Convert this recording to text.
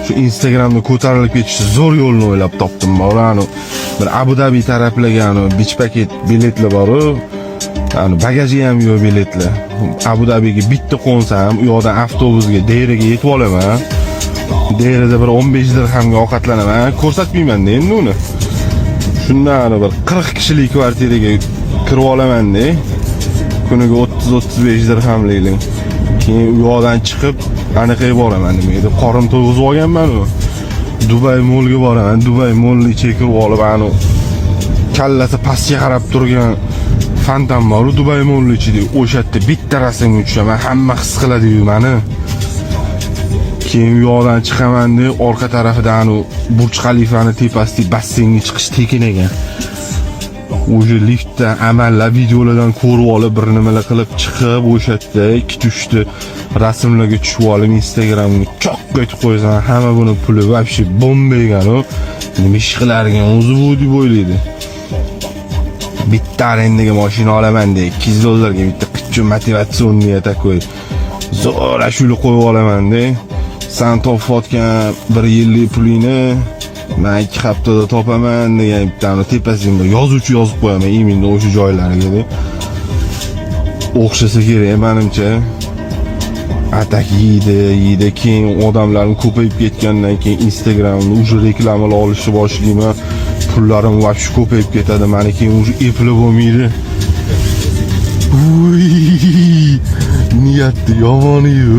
Şu Instagramda ko'tarilib ketishni zo'r yo'lni o'ylab topdim. Mana bir Abu Dhabi taraflagan beach paket biletlar bor-ku. Bagaji ham yo'q biletlar. Abu Dhabiga bitta qo'nsam, u yoqdan avtobusga Deyraga yetib olaman. Deyrada bir 15 dirhamga ovqatlanaman. Ko'rsatmayman-da endi uni. Shundan bir 40 kishilik kvartiraga kirib olaman-da. Kuniga 30-35 dirhamlik. Keyin u yoqdan chiqib aniqay boraman demaydi. Qorin to'yg'izib olganman u. Dubai Mallga boraman. Dubai Mallni ichiga kirib olib, kallasi pastga qarab turgan fantam bor. Dubai Mallni ichida o'sha yerda bitta rasmga tushaman. Hamma his qiladi-yu meni. Keyin u yoqdan chiqaman-da, orqa tarafidan Burj Khalifani tepasidagi basseynga chiqish tekin ekan. O'sha liftda amallab videolardan ko'rib olib, bir nimalar qilib chiqib, o'sha yerda 2-3 rasmlarga tushib olib, Instagramga chokka aytib qo'ysam, hamma buni puli vobshe bomba ekan-ku. Nima ish qilargan o'zi bu deb o'ylaydi. Bitta arendaga mashina olaman-da, $200 ga bitta qichchu motivatsionniy такой. Zo'r ashula qo'yib olaman-da. Sen topayotgan 1 yillik pulingni men 2 haftada topaman degan bittani tepasiga yozuvchi yozib qo'yaman iminda o'sha joylariga. O'xshasa kerak menimcha. Atak yeydi, keyin odamlarning ko'payib ketgandan keyin Instagramda o'sha reklamalar olishni boshlayman. Pullarim vobshe ko'payib ketadi. Meni keyin o'sha epli bo'lmaydi. Niyatni yomoni-yu.